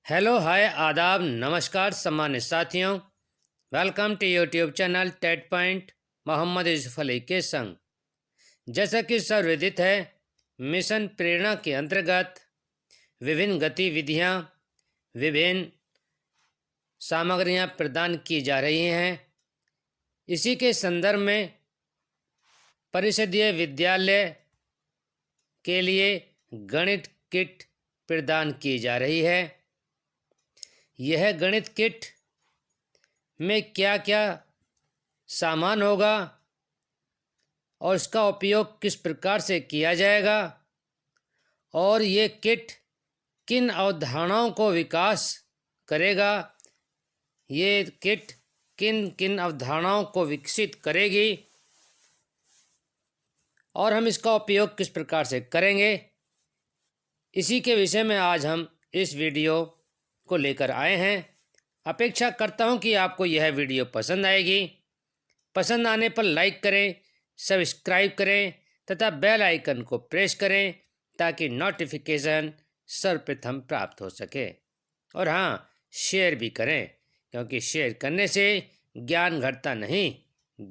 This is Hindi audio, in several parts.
हेलो हाय आदाब नमस्कार सम्मानित साथियों। Welcome to YouTube channel TET point Mohammad Yusuf Ali के संग। जैसा कि सर्वविदित है, मिशन प्रेरणा के अंतर्गत विभिन्न गतिविधियां, विभिन्न सामग्रियां प्रदान की जा रही हैं। इसी के संदर्भ में परिषदीय विद्यालय के लिए गणित किट प्रदान की जा रही है। यह गणित किट में क्या क्या सामान होगा और इसका उपयोग किस प्रकार से किया जाएगा और ये किट किन अवधारणाओं को विकास करेगा, ये किट किन किन अवधारणाओं को विकसित करेगी और हम इसका उपयोग किस प्रकार से करेंगे, इसी के विषय में आज हम इस वीडियो को लेकर आए हैं। अपेक्षा करता हूं कि आपको यह वीडियो पसंद आएगी। पसंद आने पर लाइक करें, सब्सक्राइब करें तथा बेल आइकन को प्रेस करें ताकि नोटिफिकेशन सर्वप्रथम प्राप्त हो सके। और हाँ, शेयर भी करें क्योंकि शेयर करने से ज्ञान घटता नहीं,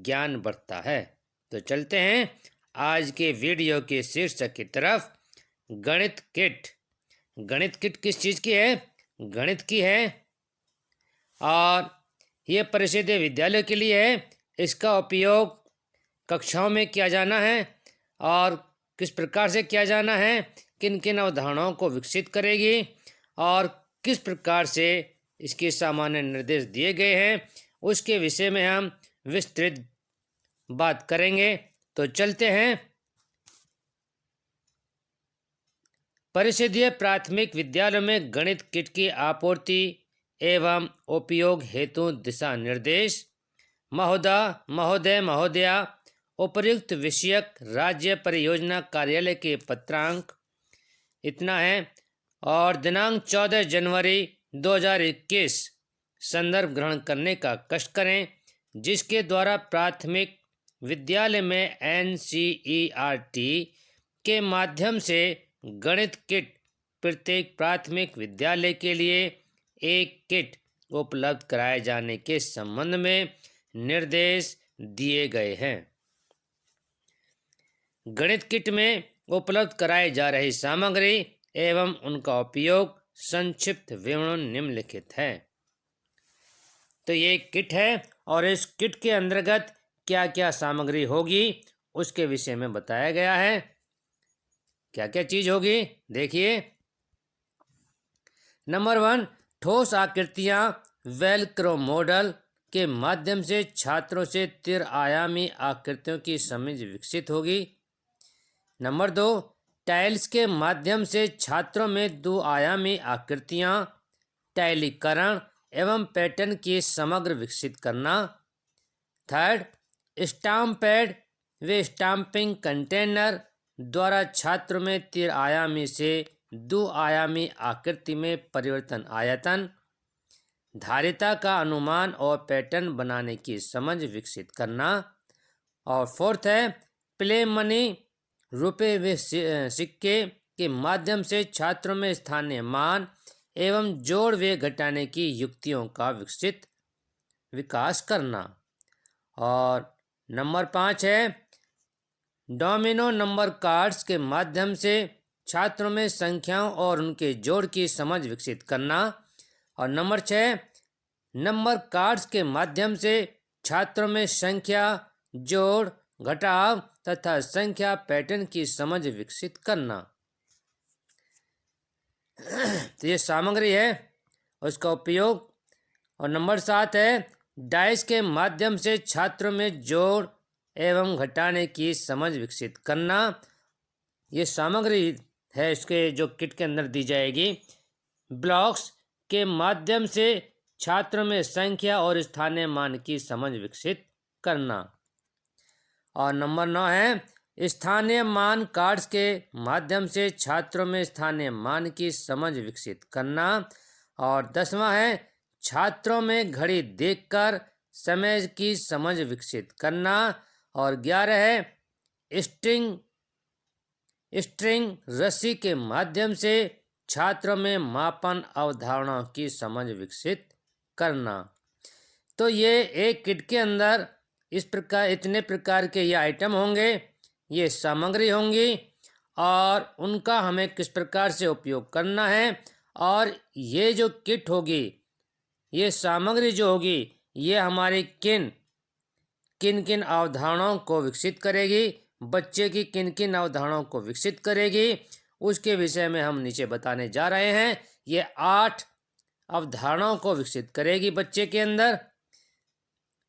ज्ञान बढ़ता है। तो चलते हैं आज के वीडियो के शीर्षक की तरफ। गणित किट। गणित किट किस चीज़ की है? गणित की है और ये परिषदीय विद्यालय के लिए है। इसका उपयोग कक्षाओं में किया जाना है और किस प्रकार से किया जाना है, किन किन अवधारणाओं को विकसित करेगी और किस प्रकार से इसके सामान्य निर्देश दिए गए हैं, उसके विषय में हम विस्तृत बात करेंगे। तो चलते हैं। परिषदीय प्राथमिक विद्यालयों में गणित किट की आपूर्ति एवं उपयोग हेतु दिशा निर्देश। महोदय महोदया, उपर्युक्त विषयक राज्य परियोजना कार्यालय के पत्रांक इतना है और दिनांक 14 जनवरी 2021 संदर्भ ग्रहण करने का कष्ट करें, जिसके द्वारा प्राथमिक विद्यालय में NCERT के माध्यम से गणित किट प्रत्येक प्राथमिक विद्यालय के लिए एक किट उपलब्ध कराए जाने के संबंध में निर्देश दिए गए हैं। गणित किट में उपलब्ध कराई जा रही सामग्री एवं उनका उपयोग संक्षिप्त विवरण निम्नलिखित है। तो ये किट है और इस किट के अंतर्गत क्या क्या सामग्री होगी उसके विषय में बताया गया है। क्या क्या चीज होगी देखिए। नंबर 1, ठोस आकृतियां वेलक्रो मॉडल के माध्यम से छात्रों से त्रि-आयामी आकृतियों की समझ विकसित होगी। नंबर 2, टाइल्स के माध्यम से छात्रों में द्वि-आयामी आकृतियां, टाइलीकरण एवं पैटर्न की समग्र विकसित करना। थर्ड, स्टाम्प पैड व स्टाम्पिंग कंटेनर द्वारा छात्रों में त्रि-आयामी से द्वि-आयामी आकृति में परिवर्तन आयतन, धारिता का अनुमान और पैटर्न बनाने की समझ विकसित करना। और फोर्थ है, प्ले मनी रुपए व सिक्के के माध्यम से छात्रों में स्थानीय मान एवं जोड़ व घटाने की युक्तियों का विकास करना। और नंबर 5 है, डोमिनो नंबर कार्ड्स के माध्यम से छात्रों में संख्याओं और उनके जोड़ की समझ विकसित करना। और नंबर 6, नंबर कार्ड्स के माध्यम से छात्रों में संख्या, जोड़, घटाव तथा संख्या पैटर्न की समझ विकसित करना। तो ये सामग्री है उसका उपयोग। और नंबर 7 है, डाइस के माध्यम से छात्रों में जोड़ एवं घटाने की समझ विकसित करना। ये सामग्री है इसके जो किट के अंदर दी जाएगी। ब्लॉक्स के माध्यम से छात्रों में संख्या और स्थानीय मान की समझ विकसित करना। और नंबर 9 है, स्थानीय मान कार्ड्स के माध्यम से छात्रों में स्थानीय मान की समझ विकसित करना। और 10वां है, छात्रों में घड़ी देखकर समय की समझ विकसित करना। और 11 है, स्ट्रिंग रस्सी के माध्यम से छात्रों में मापन अवधारणाओं की समझ विकसित करना। तो ये एक किट के अंदर इस प्रकार इतने प्रकार के ये आइटम होंगे, ये सामग्री होंगी और उनका हमें किस प्रकार से उपयोग करना है। और ये जो किट होगी, ये सामग्री जो होगी, ये हमारी किन किन अवधारणाओं को विकसित करेगी, बच्चे की किन किन अवधारणाओं को विकसित करेगी, उसके विषय में हम नीचे बताने जा रहे हैं। ये 8 अवधारणाओं को विकसित करेगी बच्चे के अंदर।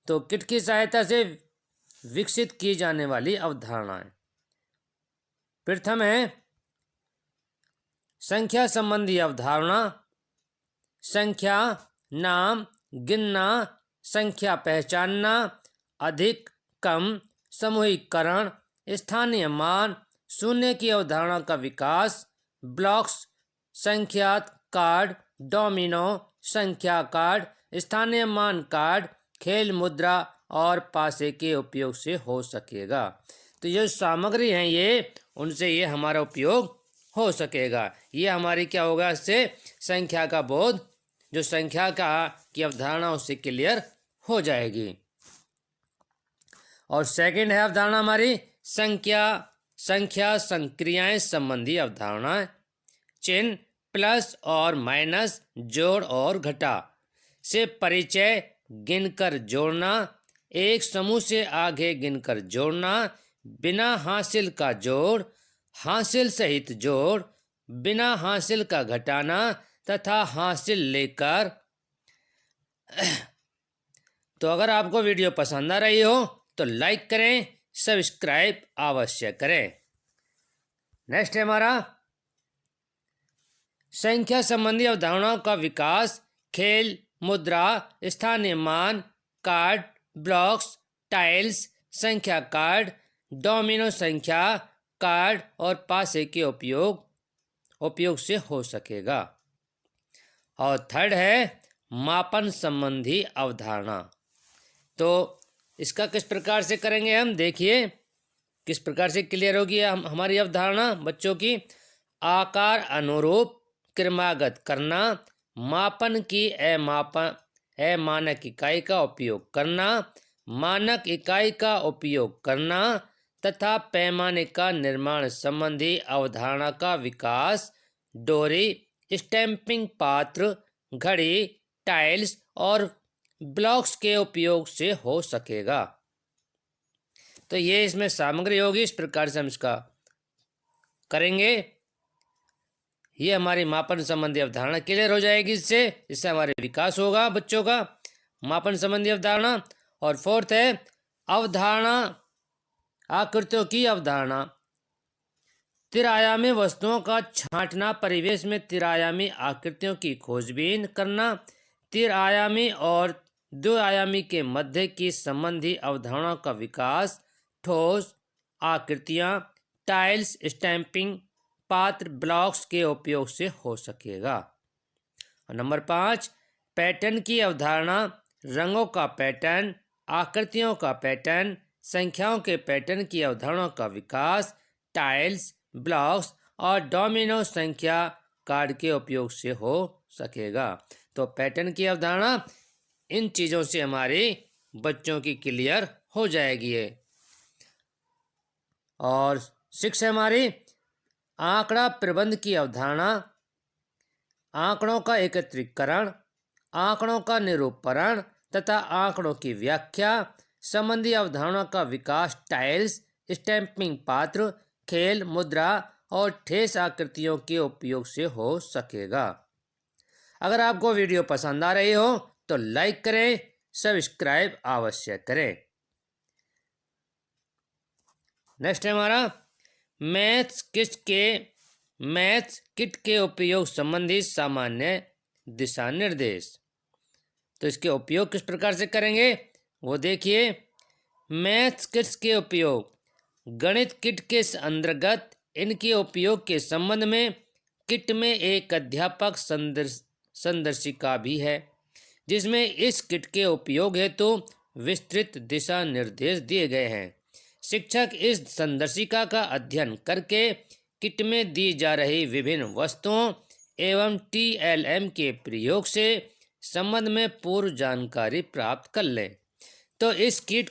तो किट की सहायता से विकसित की जाने वाली अवधारणाएं। प्रथम है संख्या संबंधी अवधारणा। संख्या, नाम, गिनना, संख्या पहचानना, अधिक, कम, समूहीकरण, स्थानीय मान, शून्य की अवधारणा का विकास, ब्लॉक्स, संख्या कार्ड, डोमिनो, संख्या कार्ड, स्थानीय मान कार्ड, खेल, मुद्रा और पासे के उपयोग से हो सकेगा। तो ये सामग्री हैं, ये उनसे ये हमारा उपयोग हो सकेगा। ये हमारी क्या होगा, इससे संख्या का बोध, जो संख्या का की अवधारणा उससे क्लियर हो जाएगी। और सेकंड है अवधारणा हमारी संख्या संक्रियाएं संबंधी अवधारणाएं। चिन्ह, प्लस और माइनस, जोड़ और घटा से परिचय, गिनकर जोड़ना, एक समूह से आगे गिनकर जोड़ना, बिना हासिल का जोड़, हासिल सहित जोड़, बिना हासिल का घटाना तथा हासिल लेकर। तो अगर आपको वीडियो पसंद आ रही हो तो लाइक करें, सब्सक्राइब अवश्य करें। नेक्स्ट है हमारा संख्या संबंधी अवधारणाओं का विकास। खेल, मुद्रा, स्थानीय मान कार्ड, ब्लॉक्स, टाइल्स, संख्या कार्ड, डोमिनो संख्या कार्ड और पासे के उपयोग से हो सकेगा। और थर्ड है मापन संबंधी अवधारणा। तो इसका किस प्रकार से करेंगे हम, देखिए किस प्रकार से क्लियर होगी हमारी अवधारणा बच्चों की। आकार अनुरूप क्रमागत करना, मापन की अमानक इकाई का उपयोग करना, मानक इकाई का उपयोग करना तथा पैमाने का निर्माण संबंधी अवधारणा का विकास डोरी, स्टैंपिंग पात्र, घड़ी, टाइल्स और ब्लॉक्स के उपयोग से हो सकेगा। तो ये इसमें सामग्री होगी, इस प्रकार से हम इसका करेंगे। ये हमारी मापन संबंधी अवधारणा क्लियर हो जाएगी, इससे हमारे विकास होगा बच्चों का, मापन संबंधी अवधारणा। और फोर्थ है अवधारणा आकृतियों की अवधारणा। त्रिआयामी वस्तुओं का छांटना, परिवेश में त्रिआयामी आकृतियों की खोजबीन करना, त्रिआयामी और द्विआयामी के मध्य की संबंधी अवधारणाओं का विकास, ठोस आकृतियां, टाइल्स, स्टैंपिंग पात्र, ब्लॉक्स के उपयोग से हो सकेगा। और नंबर 5 पैटर्न की अवधारणा। रंगों का पैटर्न, आकृतियों का पैटर्न, संख्याओं के पैटर्न की अवधारणाओं का विकास, टाइल्स, ब्लॉक्स और डोमिनो संख्या कार्ड के उपयोग से हो सकेगा। तो पैटर्न की अवधारणा इन चीज़ों से हमारी बच्चों की क्लियर हो जाएगी है। और 6 है हमारी आंकड़ा प्रबंध की अवधारणा। आंकड़ों का एकत्रीकरण, आंकड़ों का निरूपण तथा आंकड़ों की व्याख्या संबंधी अवधारणा का विकास, टाइल्स, स्टैंपिंग पात्र, खेल, मुद्रा और ठोस आकृतियों के उपयोग से हो सकेगा। अगर आपको वीडियो पसंद आ रही हो तो लाइक करें, सब्सक्राइब अवश्य करें। नेक्स्ट है हमारा मैथ्स किट के उपयोग संबंधी सामान्य दिशा निर्देश। तो इसके उपयोग किस प्रकार से करेंगे वो देखिए। मैथ्स किट्स के उपयोग, गणित किट के अंतर्गत इनके उपयोग के संबंध में किट में एक अध्यापक संदर्शिका भी है, जिसमें इस किट के उपयोग हेतु विस्तृत दिशा निर्देश दिए गए हैं। शिक्षक इस संदर्शिका का अध्ययन करके किट में दी जा रही विभिन्न वस्तुओं एवं TLM के प्रयोग से संबंध में पूर्व जानकारी प्राप्त कर लें। तो इस किट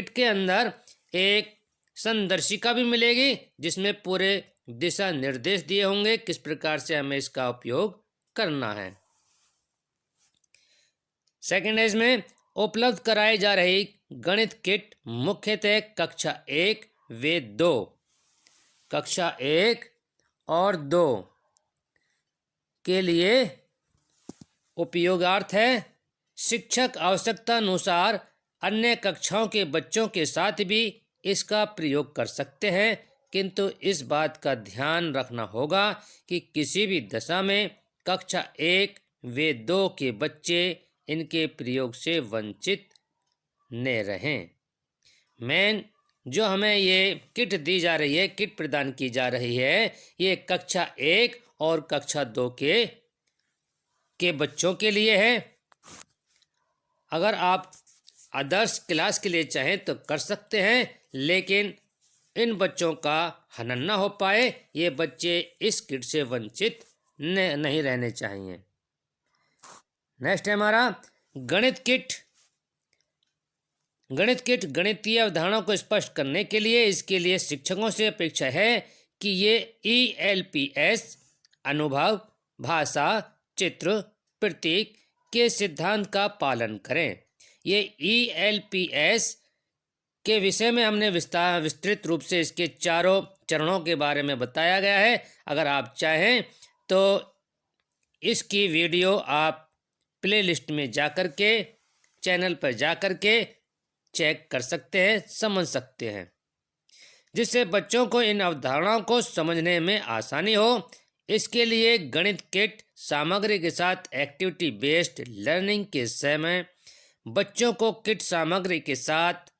के अंदर एक संदर्शिका भी मिलेगी जिसमें पूरे दिशा निर्देश दिए होंगे किस प्रकार से हमें इसका उपयोग करना है। सेकेंड है इसमें उपलब्ध कराई जा रही गणित किट मुख्यतः कक्षा 1 व 2 कक्षा 1 और 2 के लिए उपयोगार्थ है। शिक्षक आवश्यकता अनुसार अन्य कक्षाओं के बच्चों के साथ भी इसका प्रयोग कर सकते हैं, किंतु इस बात का ध्यान रखना होगा कि किसी भी दशा में कक्षा 1 व 2 के बच्चे इनके प्रयोग से वंचित न रहें। मेन जो हमें ये किट दी जा रही है, किट प्रदान की जा रही है, ये कक्षा 1 और कक्षा 2 के बच्चों के लिए है। अगर आप आदर्श क्लास के लिए चाहें तो कर सकते हैं, लेकिन इन बच्चों का हनन न हो पाए, ये बच्चे इस किट से वंचित नहीं रहने चाहिए। नेक्स्ट है हमारा गणित किट। गणितीय अवधारणाओं को स्पष्ट करने के लिए इसके लिए शिक्षकों से अपेक्षा है कि ये ELPS अनुभव, भाषा, चित्र, प्रतीक के सिद्धांत का पालन करें। ये ELPS के विषय में हमने विस्तृत रूप से इसके चारों चरणों के बारे में बताया गया है। अगर आप चाहें तो इसकी वीडियो आप प्लेलिस्ट में जाकर के, चैनल पर जाकर के चेक कर सकते हैं, समझ सकते हैं, जिससे बच्चों को इन अवधारणाओं को समझने में आसानी हो। इसके लिए गणित किट सामग्री के साथ एक्टिविटी बेस्ड लर्निंग के समय बच्चों को किट सामग्री के साथ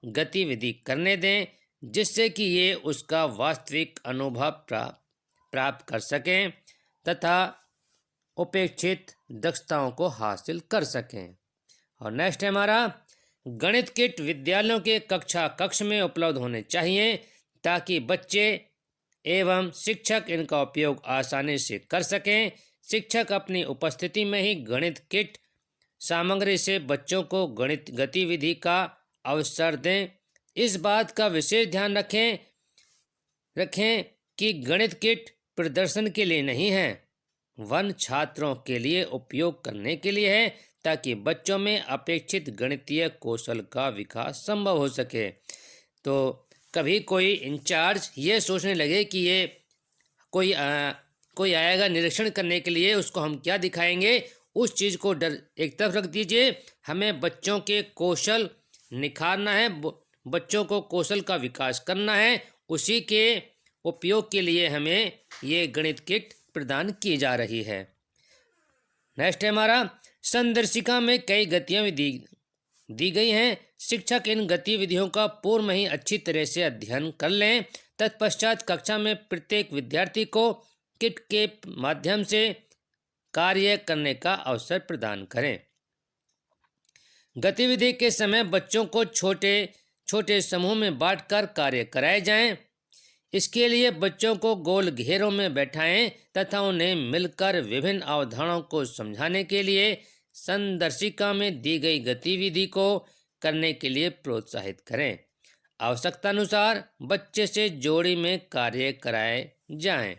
गतिविधि करने दें, जिससे कि ये उसका वास्तविक अनुभव प्राप्त कर सकें तथा उपेक्षित दक्षताओं को हासिल कर सकें। और नेक्स्ट है हमारा गणित किट विद्यालयों के कक्ष में उपलब्ध होने चाहिए ताकि बच्चे एवं शिक्षक इनका उपयोग आसानी से कर सकें। शिक्षक अपनी उपस्थिति में ही गणित किट सामग्री से बच्चों को गणित गतिविधि का अवसर दें। इस बात का विशेष ध्यान रखें कि गणित किट प्रदर्शन के लिए नहीं है, वन छात्रों के लिए उपयोग करने के लिए है, ताकि बच्चों में अपेक्षित गणितीय कौशल का विकास संभव हो सके। तो कभी कोई इंचार्ज ये सोचने लगे कि ये कोई आएगा निरीक्षण करने के लिए, उसको हम क्या दिखाएंगे, उस चीज़ को एक तरफ रख दीजिए। हमें बच्चों के कौशल निखारना है, बच्चों को कौशल का विकास करना है। उसी के उपयोग के लिए हमें ये गणित किट प्रदान की जा रही है। नेक्स्ट है हमारा संदर्शिका में कई गतिविधियां दी गई हैं। शिक्षक इन गतिविधियों का पूर्व में ही अच्छी तरह से अध्ययन कर लें। तत्पश्चात कक्षा में प्रत्येक विद्यार्थी को किट के माध्यम से कार्य करने का अवसर प्रदान करें। गतिविधि के समय बच्चों को छोटे छोटे समूह में बांटकर कार्य कराए जाएं। इसके लिए बच्चों को गोल घेरों में बैठाएं तथा उन्हें मिलकर विभिन्न अवधारणाओं को समझाने के लिए संदर्शिका में दी गई गतिविधि को करने के लिए प्रोत्साहित करें। आवश्यकतानुसार बच्चे से जोड़ी में कार्य कराए जाएं।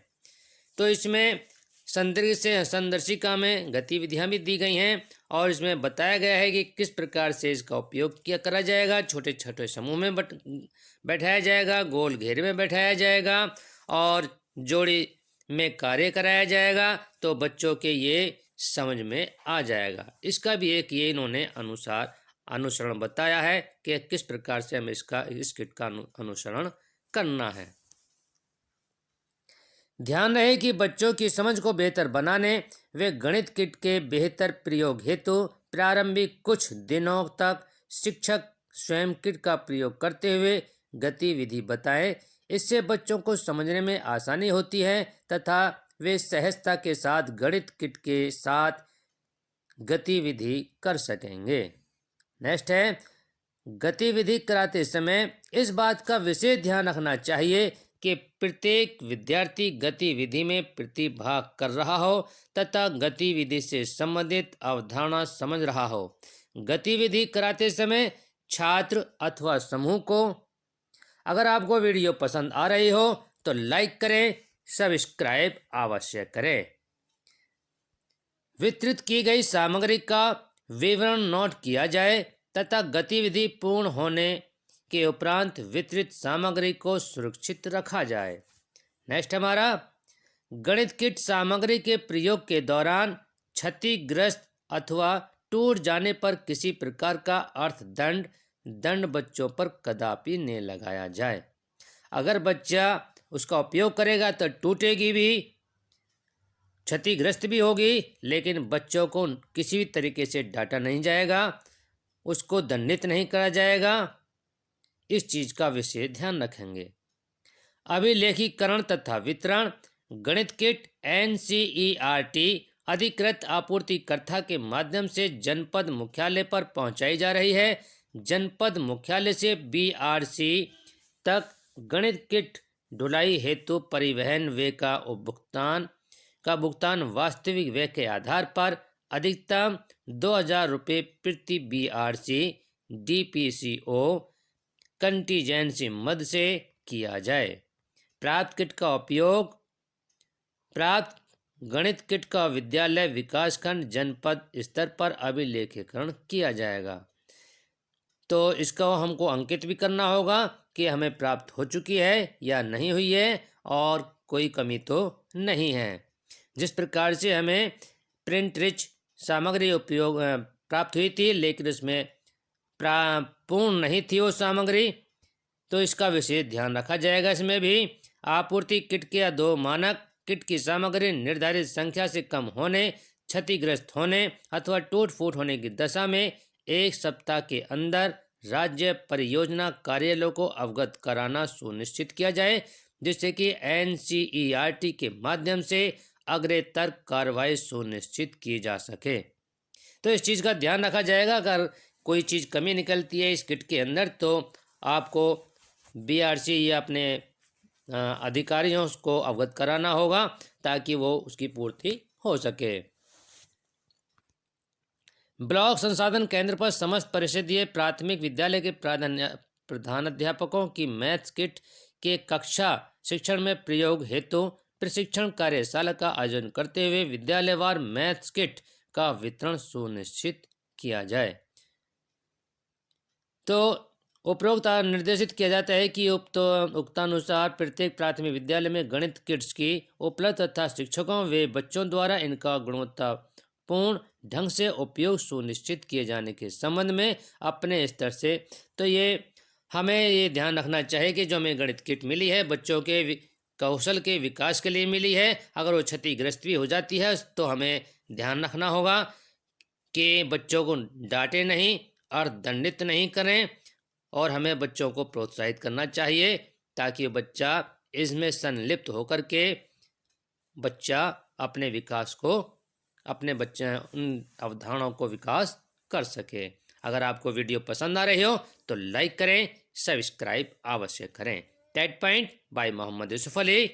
तो इसमें संदर्शिका में गतिविधियां भी दी गई हैं और इसमें बताया गया है कि किस प्रकार से इसका उपयोग किया करा जाएगा। छोटे छोटे समूह में बैठाया जाएगा, गोल घेरे में बैठाया जाएगा और जोड़ी में कार्य कराया जाएगा, तो बच्चों के ये समझ में आ जाएगा। इसका भी एक ये इन्होंने अनुसरण बताया है कि किस प्रकार से हमें इस किट का अनुसरण करना है। ध्यान रहे कि बच्चों की समझ को बेहतर बनाने वे गणित किट के बेहतर प्रयोग हेतु प्रारंभिक कुछ दिनों तक शिक्षक स्वयं किट का प्रयोग करते हुए गतिविधि बताएं। इससे बच्चों को समझने में आसानी होती है तथा वे सहजता के साथ गणित किट के साथ गतिविधि कर सकेंगे। नेक्स्ट है गतिविधि कराते समय इस बात का विशेष ध्यान रखना चाहिए कि प्रत्येक विद्यार्थी गतिविधि में प्रतिभाग कर रहा हो तथा गतिविधि से संबंधित अवधारणा समझ रहा हो। गतिविधि कराते समय छात्र अथवा समूह को, अगर आपको वीडियो पसंद आ रही हो तो लाइक करें, सब्सक्राइब अवश्य करें। वितरित की गई सामग्री का विवरण नोट किया जाए तथा गतिविधि पूर्ण होने के उपरांत वितरित सामग्री को सुरक्षित रखा जाए। नेक्स्ट हमारा गणित किट सामग्री के प्रयोग के दौरान क्षतिग्रस्त अथवा टूट जाने पर किसी प्रकार का अर्थदंड बच्चों पर कदापि न लगाया जाए। अगर बच्चा उसका उपयोग करेगा तो टूटेगी भी, क्षतिग्रस्त भी होगी, लेकिन बच्चों को किसी भी तरीके से डांटा नहीं जाएगा, उसको दंडित नहीं करा जाएगा। इस चीज का विशेष ध्यान रखेंगे। अभिलेखीकरण तथा वितरण। गणित किट NCERT अधिकृत आपूर्तिकर्ता के माध्यम से जनपद मुख्यालय पर पहुंचाई जा रही है। जनपद मुख्यालय से BRC तक गणित किट ढुलाई हेतु परिवहन व्यय का भुगतान वास्तविक व्यय के आधार पर अधिकतम 2000 रुपये प्रति BRC DPCO कंटीजेंसी मद से किया जाए। प्राप्त गणित किट का विद्यालय विकासखंड जनपद स्तर पर अभिलेखीकरण किया जाएगा। तो इसका हमको अंकित भी करना होगा कि हमें प्राप्त हो चुकी है या नहीं हुई है और कोई कमी तो नहीं है। जिस प्रकार से हमें प्रिंट रिच सामग्री प्राप्त हुई थी लेकिन उसमें पूर्ण नहीं थी वो सामग्री, तो इसका विशेष ध्यान रखा जाएगा। इसमें भी आपूर्ति किट के 2 मानक किट की सामग्री निर्धारित संख्या से कम होने, क्षतिग्रस्त होने अथवा टूट फूट होने की दशा में 1 सप्ताह के अंदर राज्य परियोजना कार्यालयों को अवगत कराना सुनिश्चित किया जाए, जिससे कि NCERT के माध्यम से अग्रेतर कार्रवाई सुनिश्चित की जा सके। तो इस चीज़ का ध्यान रखा जाएगा। अगर कोई चीज़ कमी निकलती है इस किट के अंदर तो आपको BRC या अपने अधिकारियों को अवगत कराना होगा ताकि वो उसकी पूर्ति हो सके। ब्लॉक संसाधन केंद्र पर समस्त परिषदीय प्राथमिक विद्यालय के प्रधानाध्यापकों की मैथ्स किट के कक्षा शिक्षण में प्रयोग हेतु प्रशिक्षण कार्यशाला का आयोजन करते हुए विद्यालयवार मैथ्स किट का वितरण सुनिश्चित किया जाए। तो उपरोक्त निर्देशित किया जाता है कि उक्तानुसार प्रत्येक प्राथमिक विद्यालय में गणित किट्स की उपलब्ध तथा शिक्षकों व बच्चों द्वारा इनका गुणवत्तापूर्ण ढंग से उपयोग सुनिश्चित किए जाने के संबंध में अपने स्तर से तो हमें ये ध्यान रखना चाहिए कि जो हमें गणित किट मिली है बच्चों के कौशल के विकास के लिए मिली है, अगर वो क्षतिग्रस्त भी हो जाती है तो हमें ध्यान रखना होगा कि बच्चों को डांटे नहीं और दंडित नहीं करें, और हमें बच्चों को प्रोत्साहित करना चाहिए ताकि बच्चा इसमें संलिप्त होकर के बच्चा अपने विकास को उन अवधारणाओं को विकास कर सके। अगर आपको वीडियो पसंद आ रही हो तो लाइक करें, सब्सक्राइब अवश्य करें। TET point by Mohammad Yusuf Ali.